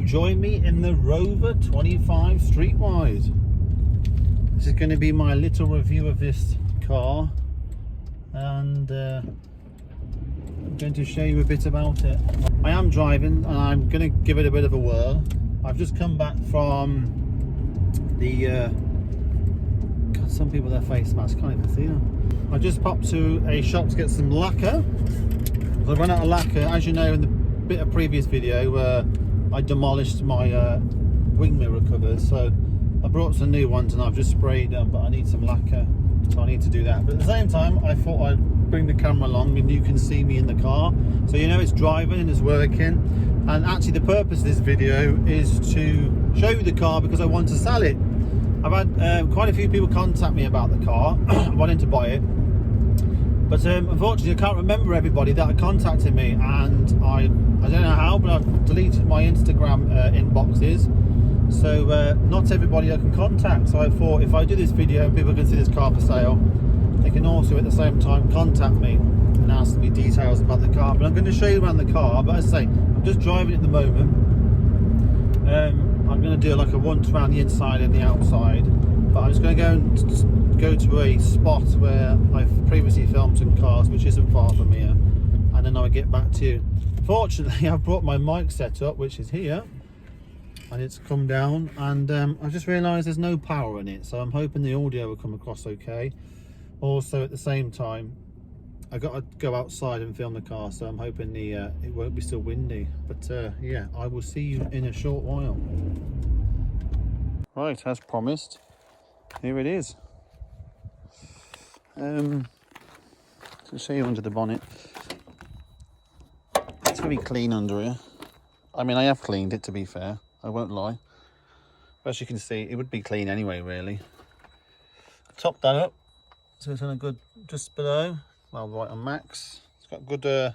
join me in the Rover 25 Streetwise. This is going to be my little review of this car, and I'm going to show you a bit about it. I am driving and I'm going to give it a bit of a whirl. I've just come back from the God, some people, their face masks, can't even see them. I just popped to a shop to get some lacquer. I ran out of lacquer, as you know, in the bit of previous video where I demolished my wing mirror covers, so I brought some new ones and I've just sprayed them, but I need some lacquer, so I need to do that. But at the same time, I thought I'd bring the camera along and you can see me in the car, so you know it's driving and it's working. And actually the purpose of this video is to show you the car because I want to sell it. I've had quite a few people contact me about the car wanting to buy it, but unfortunately I can't remember everybody that contacted me, and I don't know how, but I've deleted my Instagram inboxes, so not everybody I can contact. So I thought if I do this video and people can see this car for sale, they can also at the same time contact me and ask me details about the car. But I'm going to show you around the car, but as I say, I'm just driving at the moment. I'm going to do like a once around the inside and the outside, but I'm just going to go to a spot where I've previously filmed some cars, which isn't far from here, and then I'll get back to you. Fortunately, I've brought my mic set up, which is here, and it's come down, and I've just realised there's no power in it, so I'm hoping the audio will come across okay. Also, at the same time, I got to go outside and film the car, so I'm hoping it won't be still windy. But yeah, I will see you in a short while. Right, as promised, here it is. To show you under the bonnet, it's very clean under here. I mean, I have cleaned it, to be fair, I won't lie. But as you can see, it would be clean anyway, really. Top that up, so it's on a good, just below, well, right on max. It's got good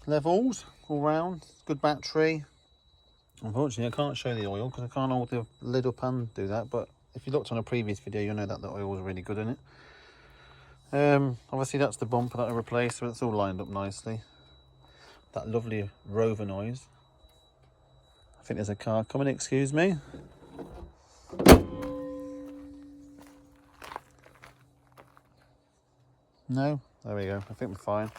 levels all round, good battery. Unfortunately, I can't show the oil because I can't hold the lid up and do that, but if you looked on a previous video, you'll know that the oil was really good in it. Obviously that's the bumper that I replaced, so it's all lined up nicely. That lovely Rover noise. I think there's a car coming, excuse me. No, there we go, I think we're fine.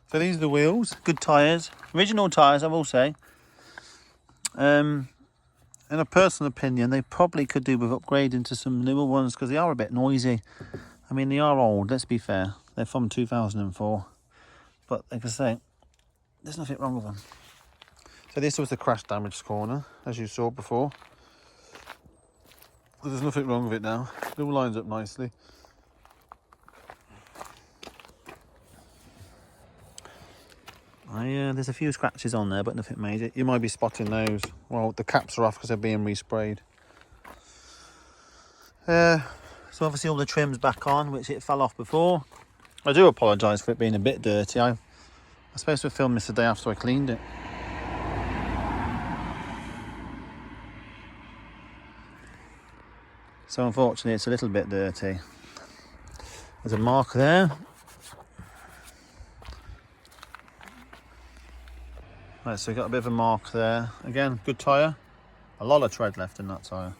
So these are the wheels, good tyres, original tyres I will say. In a personal opinion, they probably could do with upgrading to some newer ones because they are a bit noisy. I mean, they are old, let's be fair. They're from 2004. But like I say, there's nothing wrong with them. So this was the crash damage corner, as you saw before. There's nothing wrong with it now. It all lines up nicely. There's a few scratches on there, but nothing major. You might be spotting those. Well, the caps are off because they're being resprayed. So obviously all the trim's back on, which it fell off before. I do apologise for it being a bit dirty. I was supposed to have filmed this the day after I cleaned it. So unfortunately it's a little bit dirty. There's a mark there. Right, so we've got a bit of a mark there. Again, good tyre. A lot of tread left in that tyre.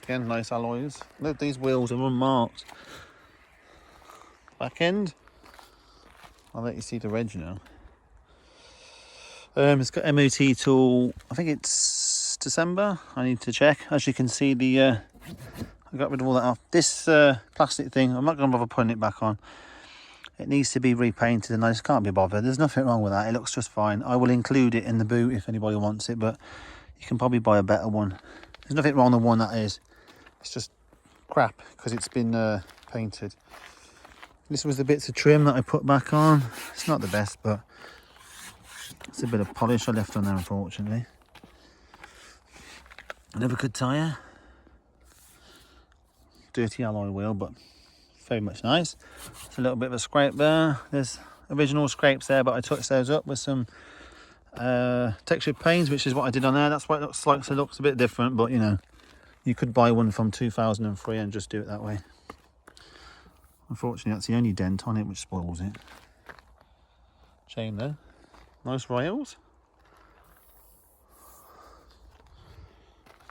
Again, nice alloys. Look, these wheels are unmarked. Back end. I'll let you see the reg now. It's got MOT till, I think it's December. I need to check. As you can see, I got rid of all that off. This plastic thing, I'm not going to bother putting it back on. It needs to be repainted and I just can't be bothered. There's nothing wrong with that. It looks just fine. I will include it in the boot if anybody wants it, but you can probably buy a better one. There's nothing wrong with the one that is. It's just crap because it's been painted. This was the bits of trim that I put back on. It's not the best, but it's a bit of polish I left on there, unfortunately. Another good tyre. Dirty alloy wheel, but very much nice. It's a little bit of a scrape there. There's original scrapes there, but I touched those up with some textured paints, which is what I did on there. That's what it looks like. So it looks a bit different, but you know, you could buy one from 2003 and just do it that way. Unfortunately, that's the only dent on it, which spoils it. Shame though. Nice rails.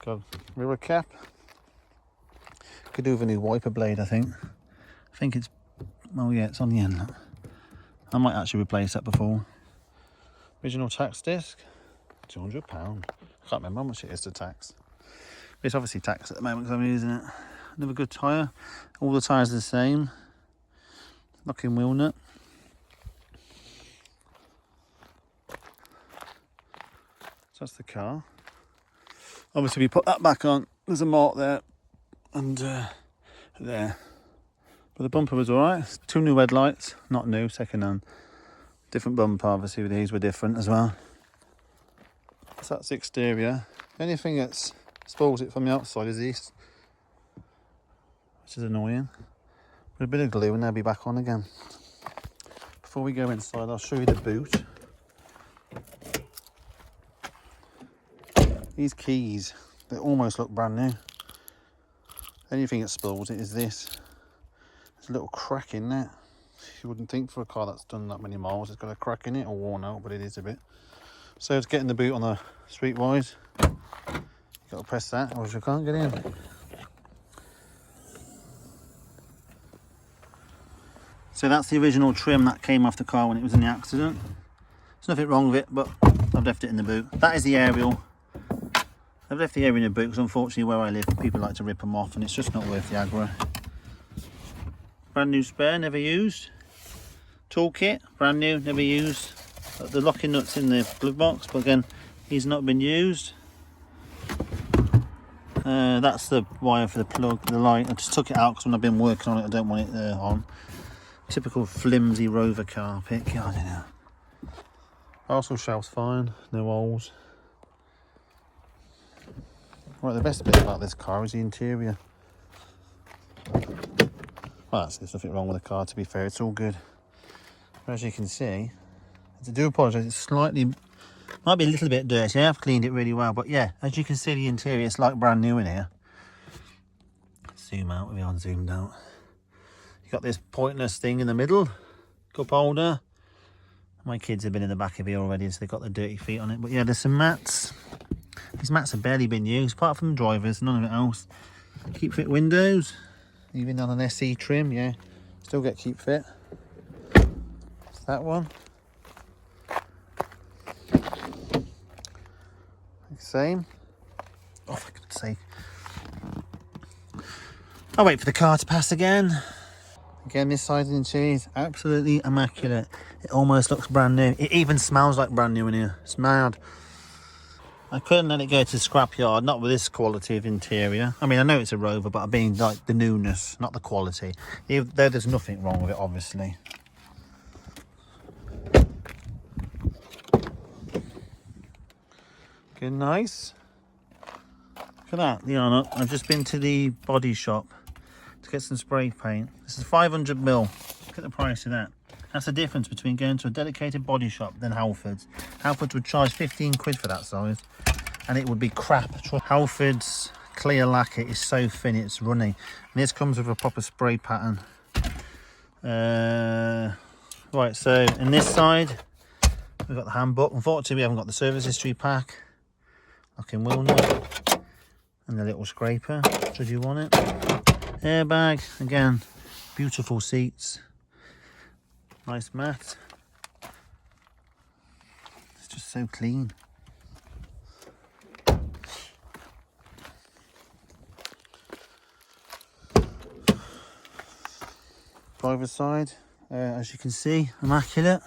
Got mirror cap. Could do with a new wiper blade, I think. I think it's, oh yeah, it's on the end. I might actually replace that before. Original tax disc, £200. I can't remember how much it is to tax. It's obviously taxed at the moment because I'm using it. Another good tyre. All the tyres are the same. Locking wheel nut. So that's the car. Obviously we put that back on. There's a mark there and there. But the bumper was alright. 2 new headlights. Not new, second hand. Different bumper, obviously these were different as well. So that's the exterior. The only thing that spoils it from the outside is this, which is annoying. With a bit of glue and they'll be back on again. Before we go inside, I'll show you the boot. These keys, they almost look brand new. The only thing that spoils it is this. There's a little crack in there. You wouldn't think for a car that's done that many miles, it's got a crack in it or worn out, but it is a bit. So it's getting the boot on the Streetwise. Got to press that, or else you can't get in. So that's the original trim that came off the car when it was in the accident. There's nothing wrong with it, but I've left it in the boot. That is the aerial. I've left the aerial in the boot because unfortunately where I live, people like to rip them off and it's just not worth the aggro. Brand new spare, never used. Toolkit, brand new, never used. The locking nuts in the glove box, but again, he's not been used. That's the wire for the plug, the light. I just took it out because when I've been working on it, I don't want it on. Typical flimsy Rover carpet. God, you know. Parcel shelf's fine, no holes. Right, the best bit about this car is the interior. Well, there's nothing wrong with the car, to be fair, it's all good. But as you can see, I do apologise, it's slightly, might be a little bit dirty. I have cleaned it really well, but yeah, as you can see, the interior, it's like brand new in here. Zoom out, we aren't zoomed out. You've got this pointless thing in the middle, cup holder. My kids have been in the back of here already, so they've got the dirty feet on it. But yeah, there's some mats. These mats have barely been used, apart from the drivers, none of it else. Keep fit windows, even on an SE trim, yeah, still get keep fit. It's that one. Same. Oh, for God's sake. I'll wait for the car to pass again. Again, this side of the interior is absolutely immaculate. It almost looks brand new. It even smells like brand new in here. It's mad. I couldn't let it go to the scrapyard, not with this quality of interior. I mean, I know it's a Rover, but I mean like the newness, not the quality. Even though there's nothing wrong with it, obviously. Good, nice. Look at that, Liana. I've just been to the body shop to get some spray paint. This is 500ml. Look at the price of that. That's the difference between going to a dedicated body shop than Halfords. Halfords would charge 15 quid for that size, and it would be crap. Halfords clear lacquer is so thin, it's runny. And this comes with a proper spray pattern. Right, so in this side, we've got the handbook. Unfortunately, we haven't got the service history pack. Locking wheel nut. And the little scraper, should you want it. Airbag, again, beautiful seats. Nice mat. It's just so clean. Driver's side, as you can see, immaculate.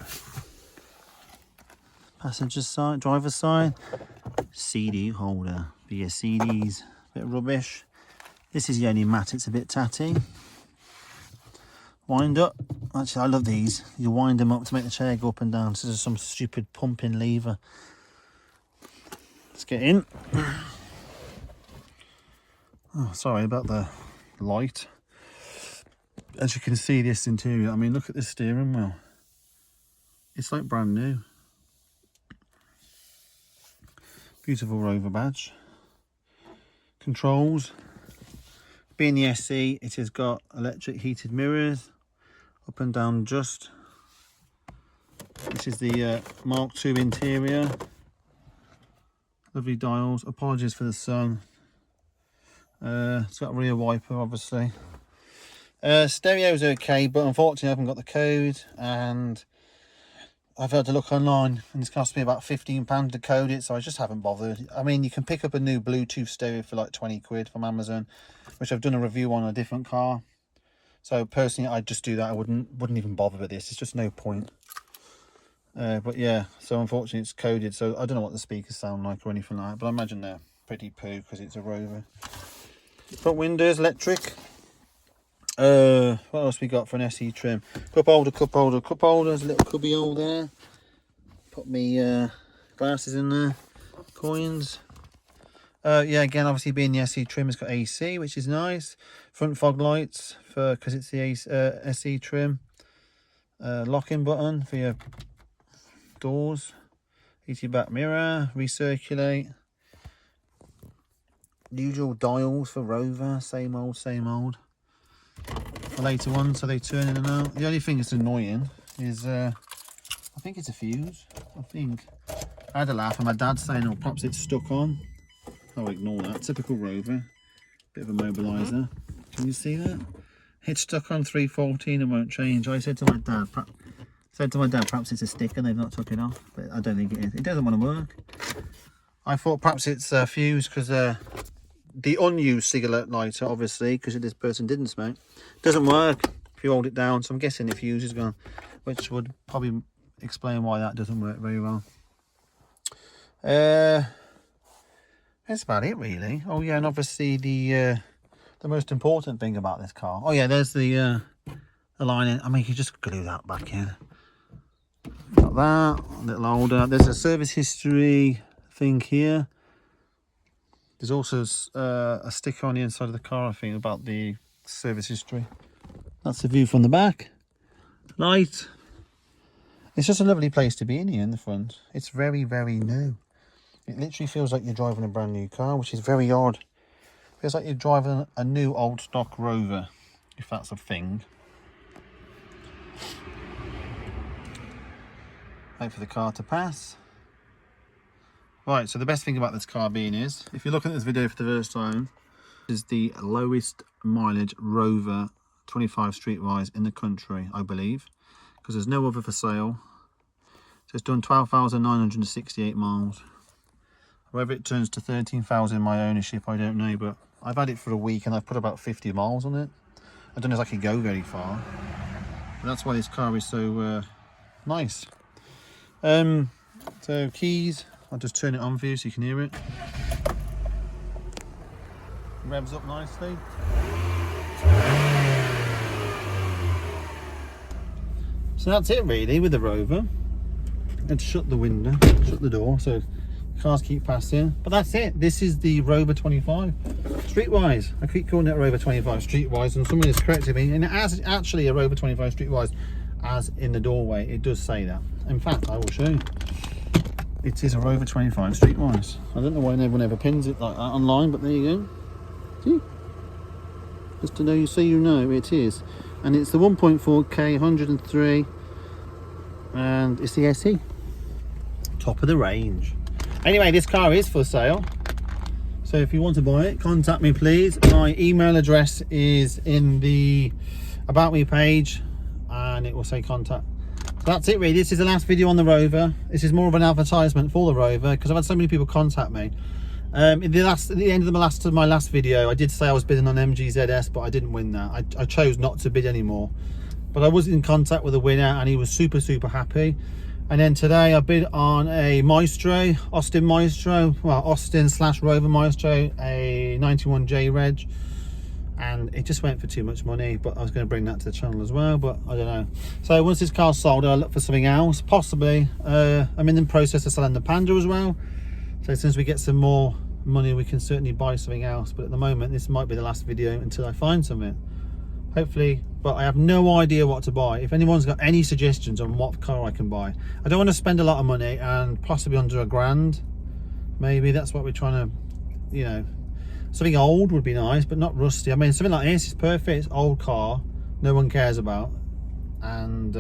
Passenger side, driver's side, CD holder for your CDs. Bit rubbish. This is the only mat, it's a bit tatty. Wind up. Actually, I love these. You wind them up to make the chair go up and down. So there's some stupid pumping lever. Let's get in. Oh, sorry about the light. As you can see, this interior, I mean, look at this steering wheel. It's like brand new. Beautiful Rover badge. Controls. Being the SE, it has got electric heated mirrors, up and down just. This is the Mark II interior. Lovely dials. Apologies for the sun. It's got a rear wiper, obviously. Stereo's okay, but unfortunately I haven't got the code, and I've had to look online and it's cost me about £15 to code it, so I just haven't bothered. I mean, you can pick up a new Bluetooth stereo for like 20 quid from Amazon, which I've done a review on a different car. So personally, I'd just do that. I wouldn't even bother with this. It's just no point. But yeah, so unfortunately it's coded, so I don't know what the speakers sound like or anything like that, but I imagine they're pretty poo because it's a Rover. Front windows, electric. What else we got for an SE trim? Cup holder, cup holder, cup holder. There's a little cubby hole there. Put me glasses in there. Coins. Yeah, again, obviously being the SE trim, it's got AC, which is nice. Front fog lights for because it's the SE trim. Locking button for your doors. Heated back mirror. Recirculate. Usual dials for Rover. Same old, same old. The later ones, so they turn in and out. The only thing that's annoying is I think it's a fuse. I had a laugh and my dad's saying, oh, perhaps it's stuck on. I'll ignore that. Typical Rover. Bit of a mobiliser. Can you see that? It's stuck on 314 and won't change. I said to my dad, perhaps it's a stick and they've not took it off, but I don't think it is. It doesn't want to work. I thought perhaps it's a fuse because the unused cigarette lighter, obviously, because this person didn't smoke, doesn't work if you hold it down. So I'm guessing the fuse is gone, which would probably explain why that doesn't work very well. That's about it, really. Oh yeah, and obviously the most important thing about this car. Oh yeah, there's the lining. I mean, you can just glue that back in. Got that, a little older. There's a service history thing here. There's also a sticker on the inside of the car, I think, about the service history. That's the view from the back. Light. It's just a lovely place to be in here in the front. It's very, very new. It literally feels like you're driving a brand new car, which is very odd. It feels like you're driving a new old stock Rover, if that's a thing. Wait for the car to pass. Right, so the best thing about this car being is, if you're looking at this video for the first time, is the lowest mileage Rover 25 Streetwise in the country, I believe, because there's no other for sale. So it's done 12,968 miles. Whether it turns to 13,000 in my ownership, I don't know, but I've had it for a week and I've put about 50 miles on it. I don't know if I could go very far, but that's why this car is so nice. So keys. I'll just turn it on for you so you can hear it. Revs up nicely. So that's it really with the Rover. And shut the window, shut the door so cars keep passing. But that's it. This is the Rover 25 Streetwise. I keep calling it a Rover 25 Streetwise and someone has corrected me. And it has actually a Rover 25 Streetwise, as in the doorway. It does say that. In fact, I will show you. It is a Rover 25 Streetwise. I don't know why everyone ever pins it like that online, but there you go. See? Just to know, so you know it is. And it's the 1.4K 103, and it's the SE. Top of the range. Anyway, this car is for sale. So if you want to buy it, contact me please. My email address is in the About Me page, and it will say contact. So that's it really. This is the last video on the Rover. This is more of an advertisement for the Rover because I've had so many people contact me. At the end of my last video, I did say I was bidding on MGZS, but I didn't win that. I chose not to bid anymore. But I was in contact with the winner and he was super, super happy. And then today I bid on a Maestro, Austin Maestro, well, Austin/Rover Maestro, a 91J reg. And it just went for too much money, but I was going to bring that to the channel as well, but I don't know. So once this car's sold, I'll look for something else, possibly. I'm in the process of selling the Panda as well. So as soon as we get some more money, we can certainly buy something else. But at the moment, this might be the last video until I find something. Hopefully, but I have no idea what to buy. If anyone's got any suggestions on what car I can buy. I don't want to spend a lot of money, and possibly under £1,000. Maybe that's what we're trying to, you know. Something old would be nice, but not rusty. I mean, something like this is perfect. It's an old car, no one cares about. And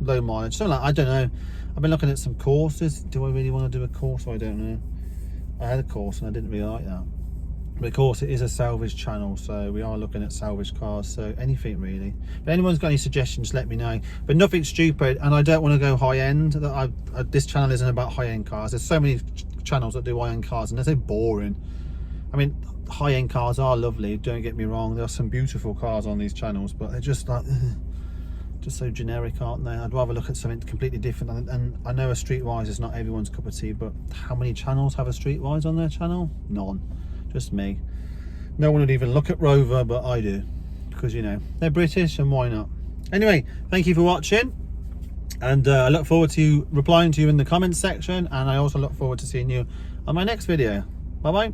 low mileage, something like, I don't know. I've been looking at some courses. Do I really want to do a course? I don't know. I had a course and I didn't really like that. But of course it is a salvage channel, so we are looking at salvage cars, so anything really. If anyone's got any suggestions, let me know, but nothing stupid. And I don't want to go high end. This channel isn't about high end cars. There's so many channels that do high end cars and they're so boring. I mean, high end cars are lovely, don't get me wrong, there are some beautiful cars on these channels, but they're just like just so generic, aren't they? I'd rather look at something completely different. And I know a Streetwise is not everyone's cup of tea, but how many channels have a Streetwise on their channel? None. Just me. No one would even look at Rover, but I do, because, you know, they're British and why not. Anyway, thank you for watching, and I look forward to replying to you in the comments section, and I also look forward to seeing you on my next video. Bye bye.